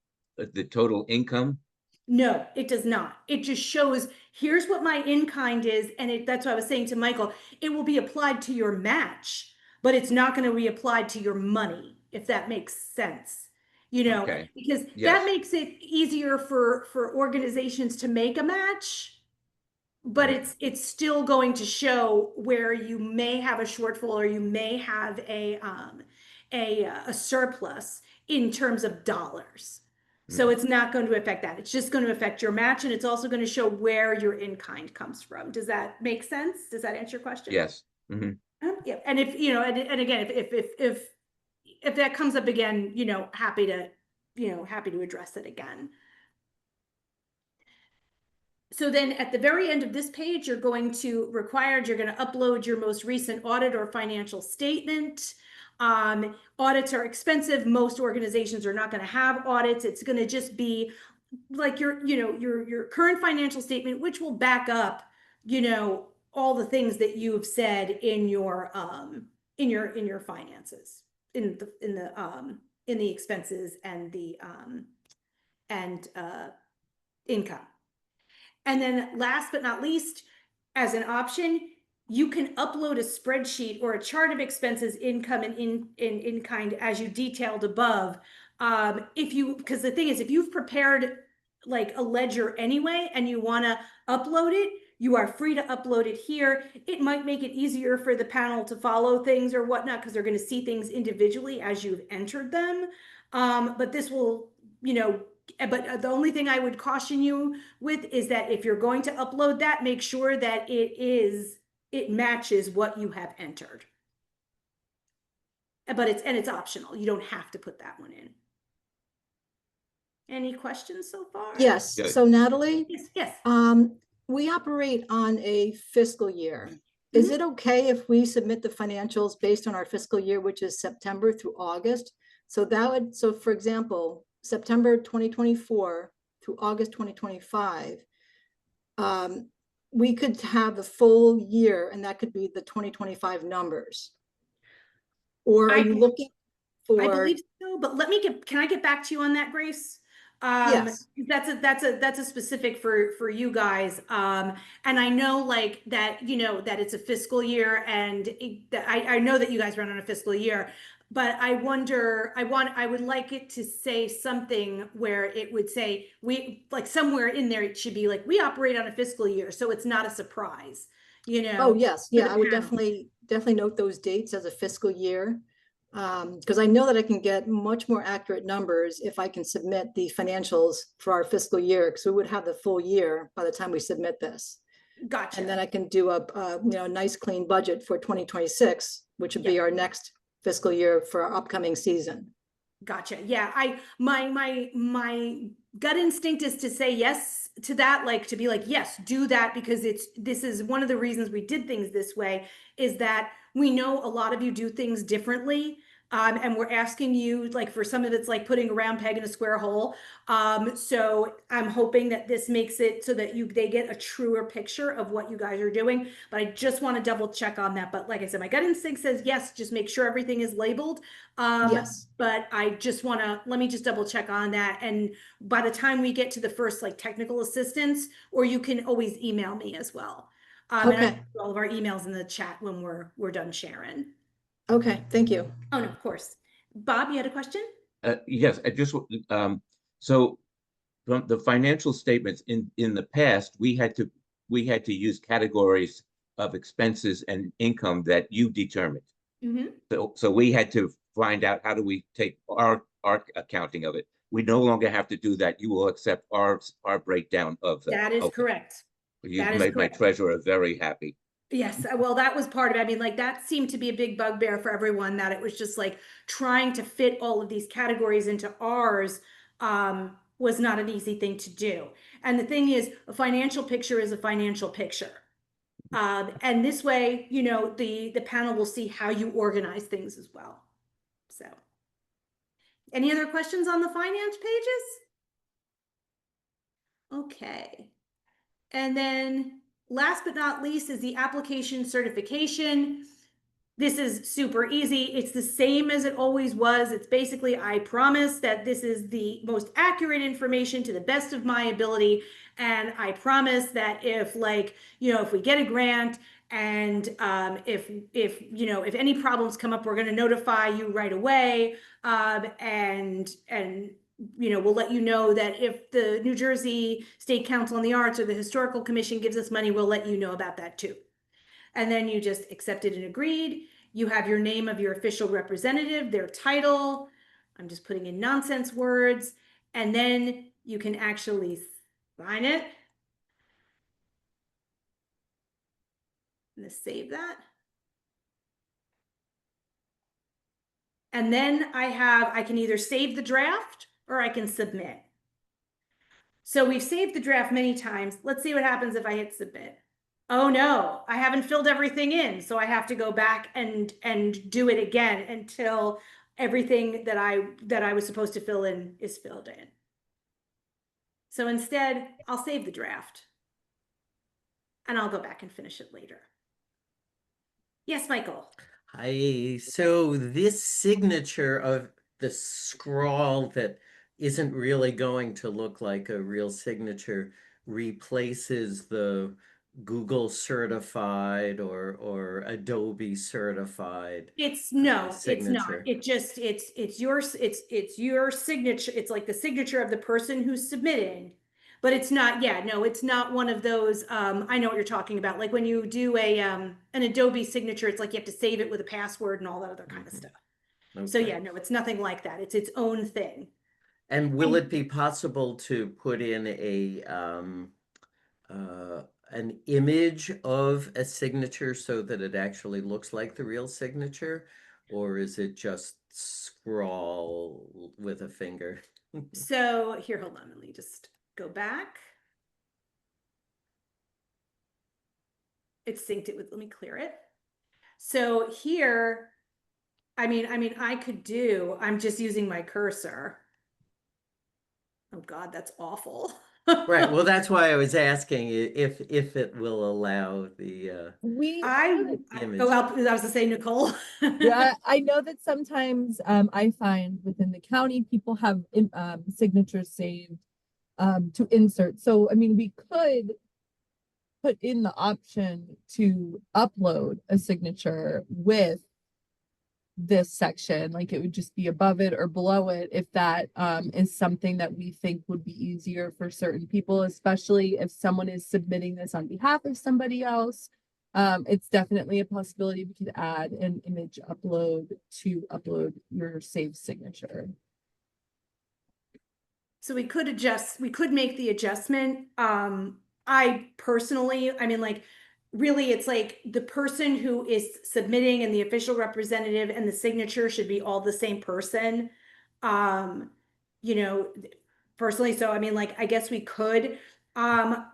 income? No, it does not. It just shows, here's what my in-kind is, and that's what I was saying to Michael. It will be applied to your match, but it's not going to be applied to your money, if that makes sense. Okay. Because Yes. that makes it easier for organizations to make a match, but it's still going to show where you may have a shortfall, or you may have a surplus in terms of dollars. So it's not going to affect that. It's just going to affect your match, and it's also going to show where your in-kind comes from. Does that make sense? Does that answer your question? Yes. Mm-hmm. Yeah. And if, and again, if that comes up again, happy to address it again. So then at the very end of this page, you're going to upload your most recent audit or financial statement. Audits are expensive. Most organizations are not going to have audits. It's going to just be like your current financial statement, which will back up, all the things that you've said in your finances, in the expenses and the income. And then last but not least, as an option, you can upload a spreadsheet or a chart of expenses, income, and in kind, as you detailed above. Because the thing is, if you've prepared like a ledger anyway and you want to upload it, you are free to upload it here. It might make it easier for the panel to follow things or whatnot, because they're going to see things individually as you've entered them. But this will, but the only thing I would caution you with is that if you're going to upload that, make sure that it matches what you have entered. But it's optional. You don't have to put that one in. Any questions so far? Yes, Good. so Natalie, Yes. we operate on a fiscal year. Is it okay if we submit the financials based on our fiscal year, which is September through August? So for example, September 2024 through August 2025, we could have the full year, and that could be the 2025 numbers. Or are you looking for? I believe so, but can I get back to you on that, Grace? Yes. That's a specific for you guys. And I know like that, that it's a fiscal year, and I know that you guys run on a fiscal year, but I would like it to say something where it would say, somewhere in there, it should be like, we operate on a fiscal year, so it's not a surprise, Oh, yes. Yeah, I would panel. definitely note those dates as a fiscal year. Because I know that I can get much more accurate numbers if I can submit the financials for our fiscal year, because we would have the full year by the time we submit this. Gotcha. And then I can do a nice clean budget for 2026, which would be our next fiscal year for our upcoming season. Gotcha. Yeah, my gut instinct is to say yes to that, like to be like, yes, do that, because this is one of the reasons we did things this way, is that we know a lot of you do things differently. And we're asking you, like, for some of it's like putting a round peg in a square hole. So I'm hoping that this makes it so that they get a truer picture of what you guys are doing. But I just want to double check on that. But like I said, my gut instinct says yes, just make sure everything is labeled. Yes. But I just want to, let me just double check on that. And by the time we get to the first like technical assistance, or you can always email me as well. And I Okay. put all of our emails in the chat when we're done sharing. Okay, thank you. Oh, no, of course. Bob, you had a question? Yes, I just, so from the financial statements in the past, we had to use categories of expenses and income that you determined. Mm-hmm. So we had to find out, how do we take our accounting of it? We no longer have to do that. You will accept our breakdown of that. That is Okay. correct. You've That is made my correct. treasurer very happy. Yes, well, that was part of it. I mean, like, that seemed to be a big bugbear for everyone, that it was just like trying to fit all of these categories into ours was not an easy thing to do. And the thing is, a financial picture is a financial picture. And this way, you know, the panel will see how you organize things as well. So, any other questions on the finance pages? Okay. And then last but not least is the application certification. This is super easy. It's the same as it always was. It's basically, I promise that this is the most accurate information to the best of my ability. And I promise that if, like, you know, if we get a grant and if any problems come up, we're going to notify you right away. And you know, we'll let you know that if the New Jersey State Council on the Arts or the Historical Commission gives us money, we'll let you know about that too. And then you just accepted and agreed. You have your name of your official representative, their title. I'm just putting in nonsense words. And then you can actually sign it. I'm going to save that. And then I can either save the draft or I can submit. So we've saved the draft many times. Let's see what happens if I hit submit. Oh no, I haven't filled everything in. So I have to go back and do it again until everything that I was supposed to fill in is filled in. So instead, I'll save the draft and I'll go back and finish it later. Yes, Michael. So this signature of the scrawl that isn't really going to look like a real signature replaces the Google certified or Adobe certified It's no, it's not. signature. It just it's your signature. It's like the signature of the person who's submitting, but it's not. Yeah, no, it's not one of those. I know what you're talking about. Like when you do an Adobe signature, it's like you have to save it with a password and all that other kind of stuff. So Okay. yeah, no, it's nothing like that. It's its own thing. And will it be possible to put in an image of a signature so that it actually looks like the real signature? Or is it just scrawl with a finger? So here, hold on, let me just go back. It's synced it with, let me clear it. So here, I mean, I could do, I'm just using my cursor. Oh God, that's awful. Right. Well, that's why I was asking if it will allow the image. Go help. I was to say, Nicole. Yeah, I know that sometimes I find within the county people have signatures saved to insert. So I mean, we could put in the option to upload a signature with this section, like it would just be above it or below it, if that is something that we think would be easier for certain people, especially if someone is submitting this on behalf of somebody else. It's definitely a possibility we could add an image upload to upload your saved signature. So we could make the adjustment. I personally, I mean, like, really, it's like the person who is submitting and the official representative and the signature should be all the same person. You know, personally, so I mean, like, I guess we could. I'm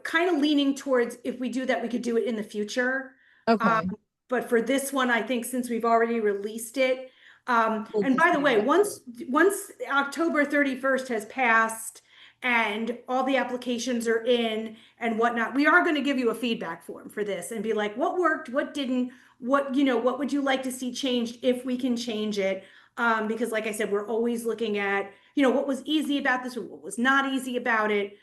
kind of leaning towards, if we do that, we could do it in the future. Okay. But for this one, I think since we've already released it, We'll and just by the leave way, it. once October 31st has passed and all the applications are in and whatnot, we are going to give you a feedback form for this and be like, what worked, what didn't, what, what would you like to see changed if we can change it? Because like I said, we're always looking at, what was easy about this or what was not easy about it.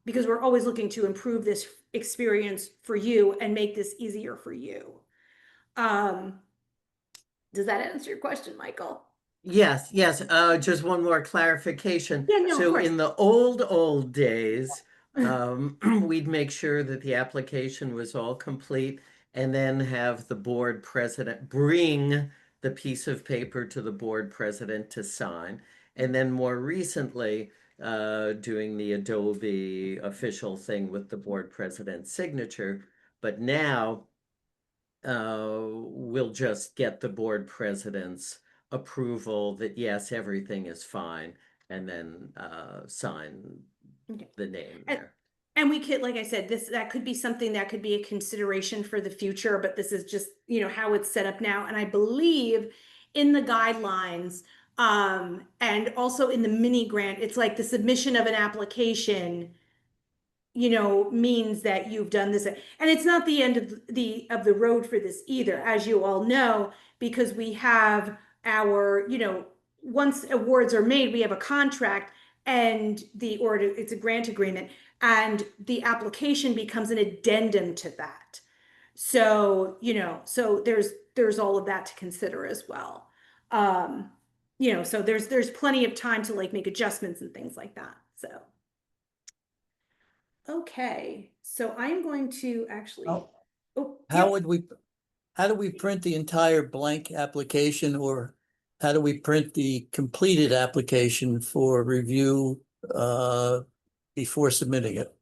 Because we're always looking to improve this experience for you and make this easier for you. Um, does that answer your question, Michael? Yes, yes, just one more clarification. Yeah, no, of So course. in the old days, we'd make sure that the application was all complete and then have the board president bring the piece of paper to the board president to sign. And then more recently, doing the Adobe official thing with the board president's signature. But now, we'll just get the board president's approval that yes, everything is fine, and then sign Okay. the name And- there. And we could, like I said, that could be something that could be a consideration for the future, but this is just, how it's set up now. And I believe in the guidelines, and also in the mini grant, it's like the submission of an application, means that you've done this. And it's not the end of the road for this either, as you all know, because we have our, once awards are made, we have a contract and it's a grant agreement and the application becomes an addendum to that. So, so there's all of that to consider as well. So there's plenty of time to like make adjustments and things like that. So. Okay, so I'm going to actually, How- oh, How yeah, would we, how do we print the entire blank application, or how do we print the completed application for review before submitting it?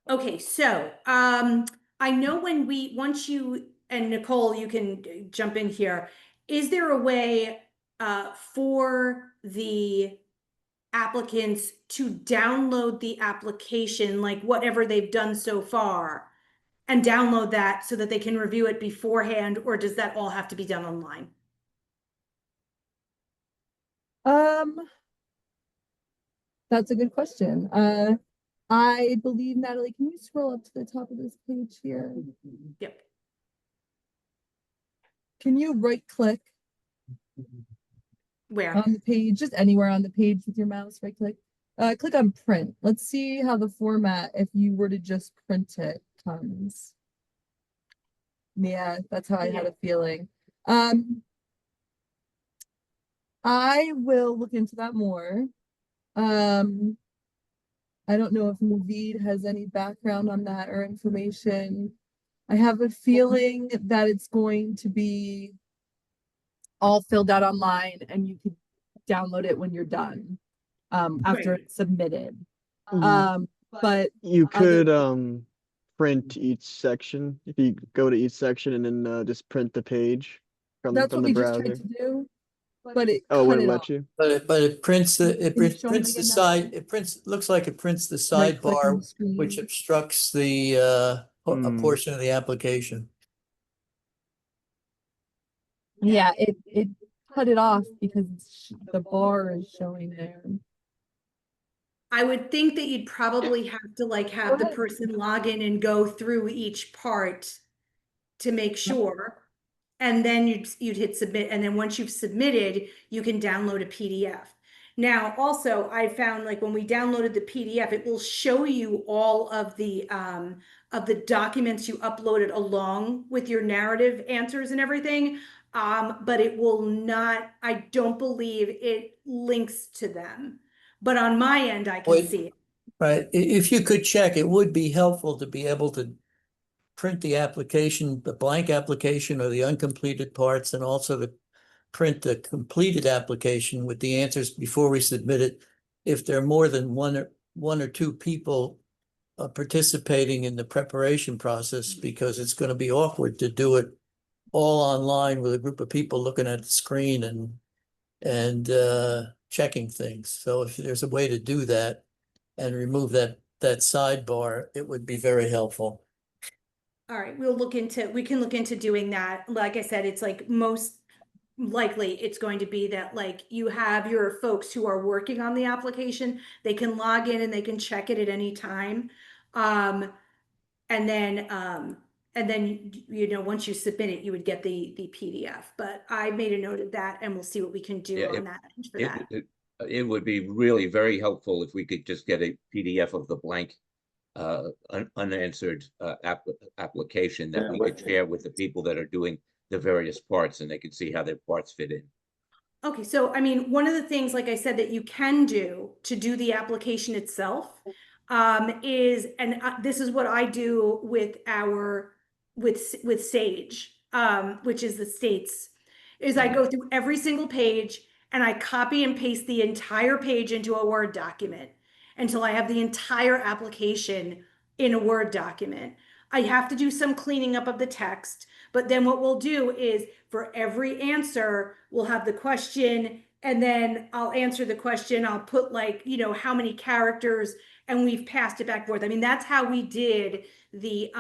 okay, so, I know once you, and Nicole, you can jump in here. Is there a way, for the applicants to download the application, like whatever they've done so far, and download that so that they can review it beforehand, or does that all have to be done online? Um, that's a good question. I believe, Natalie, can you scroll up to the top of this page here? Yep. Can you right click Where? on the page, just anywhere on the page with your mouse, right click? Click on print. Let's see how the format, if you were to just print it, comes. Yeah, that's how I had a feeling. I will look into that more. I don't know if Naveed has any background on that or information. I have a feeling that it's going to be all filled out online and you could download it when you're done, after Right. it's submitted. Mhm. But You other- could print each section if you go to each section and then just print the page that's from what the we just browser. tried to do, but it Oh, cut would it it let off. you? But it prints Can you show me prints the again, side, Natalie? it prints, looks like it prints the Right click on sidebar, the screen. which obstructs the a Hmm. portion of the application. Yeah, it cut it off because the bar is showing there. I would think that you'd probably have to like have the ahead. person log in and go through each part to make sure. And then you'd hit submit. And then once you've submitted, you can download a PDF. Now, also, I found like when we downloaded the PDF, it will show you all of the documents you uploaded along with your narrative answers and everything. But it will not, I don't believe it links to them. But on my end, I can Wait. see it. Right, if you could check, it would be helpful to be able to print the application, the blank application or the uncompleted parts, and also to print the completed application with the answers before we submit it. If there are more than one or two people participating in the preparation process, because it's going to be awkward to do it all online with a group of people looking at the screen and checking things. So if there's a way to do that and remove that sidebar, it would be very helpful. All right, we can look into doing that. Like I said, it's like most likely it's going to be that like you have your folks who are working on the application, they can log in and they can check it at any time. Um, and then, you know, once you submit it, you would get the PDF, but I made a note of that and we'll see what we can do Yeah, on that end for It, that. it would be really very helpful if we could just get a PDF of the blank unanswered application that we could share with the people that are doing the various parts, and they could see how their parts fit in. Okay, so I mean, one of the things, like I said, that you can do to do the application itself is, and this is what I do with with Sage, which is the states, is I go through every single page and I copy and paste the entire page into a Word document until I have the entire application in a Word document. I have to do some cleaning up of the text, but then what we'll do is for every answer, we'll have the question, and then I'll answer the question. I'll put like, you know, how many characters, and we've passed it back and forth. I mean, that's how we did the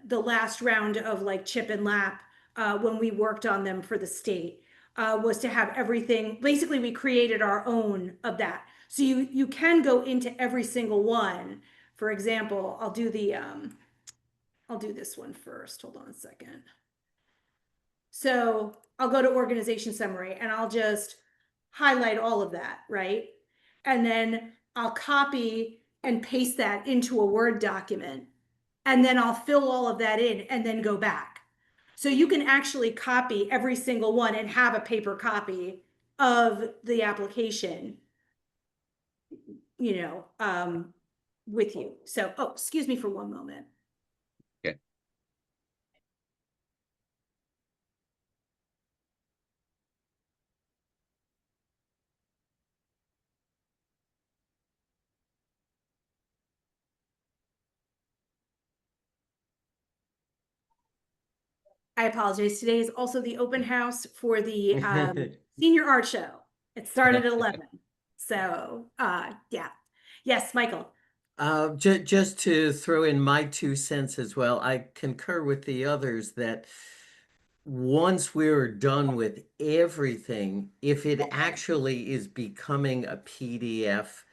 last round of like chip and lap when we worked on them for the state, was to have everything. Basically, we created our own of that. So you can go into every single one. For example, I'll do this one first. Hold on a second. So I'll go to organization summary and I'll just highlight all of that, right? And then I'll copy and paste that into a Word document. And then I'll fill all of that in and then go back. So you can actually copy every single one and have a paper copy of the application, you know, with you. So, oh, excuse me for one moment. Okay. I apologize. Today is also the open house for the senior art show. It started at 11. So, yeah. Yes, Michael. Just to throw in my 2 cents as well, I concur with the others that once we're done with everything, if it actually is becoming a PDF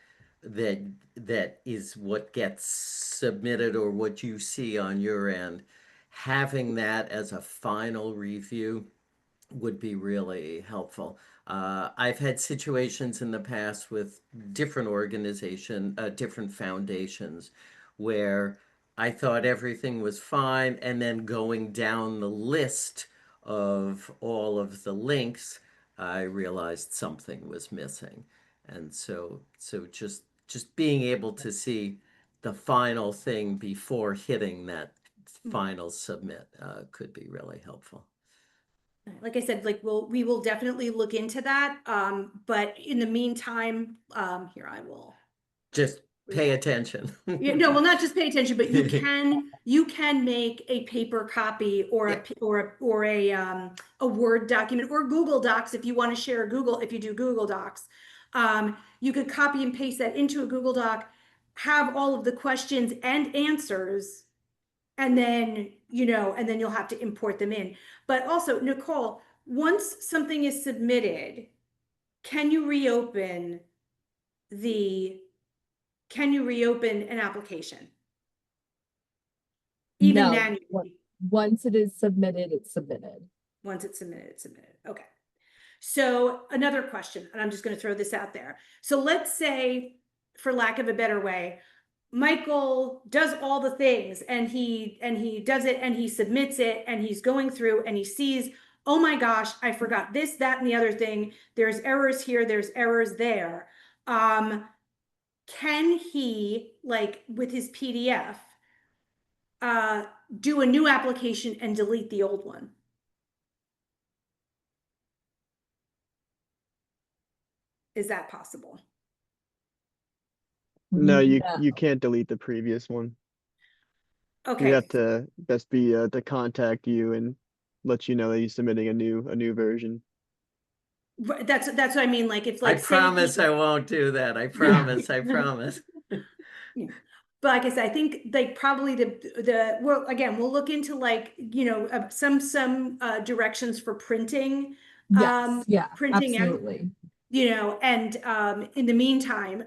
that is what gets submitted or what you see on your end, having that as a final review would be really helpful. I've had situations in the past with different foundations, where I thought everything was fine, and then going down the list of all of the links, I realized something was missing. And so just being able to see the final thing before hitting that final submit could be really helpful. Like I said, like we will definitely look into that. But in the meantime, here I will. Just pay attention. Yeah, no, well, not just pay attention, but you can make a paper copy or a Word document or Google Docs if you want to share Google, if you do Google Docs. You could copy and paste that into a Google Doc, have all of the questions and answers, and then, you know, and then you'll have to import them in. But also, Nicole, once something is submitted, can you reopen an application? Even No, manually? once it is submitted, it's submitted. Once it's submitted, it's submitted. Okay. So another question, and I'm just going to throw this out there. So let's say, for lack of a better way, Michael does all the things and he does it and he submits it and he's going through and he sees, oh my gosh, I forgot this, that, and the other thing. There's errors here, there's errors there. Can he, like with his PDF, do a new application and delete the old one? Is that possible? No, you No. can't delete the previous one. Okay. You have to best be to contact you and let you know that he's submitting a new version. That's what I mean. Like, if I like, say promise I won't do that. I promise. I promise. Yeah. But like I said, I think like probably well, again, we'll look into like, you know, some directions for printing. Yes, yeah, Printing out, absolutely. you know, and in the meantime,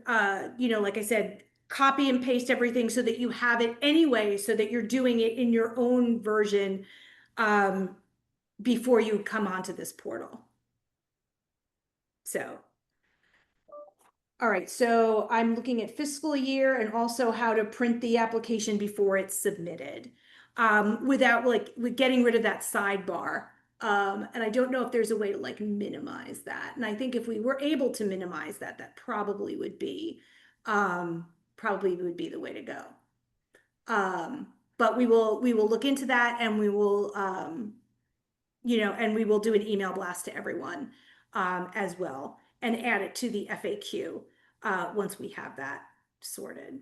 you know, like I said, copy and paste everything so that you have it anyway, so that you're doing it in your own version before you come onto this portal. So. All right, so I'm looking at fiscal year and also how to print the application before it's submitted. Without like, with getting rid of that sidebar. And I don't know if there's a way to like minimize that. And I think if we were able to minimize that, that probably would be the way to go. But we will look into that, and we will, you know, and we will do an email blast to everyone as well, and add it to the FAQ once we have that sorted.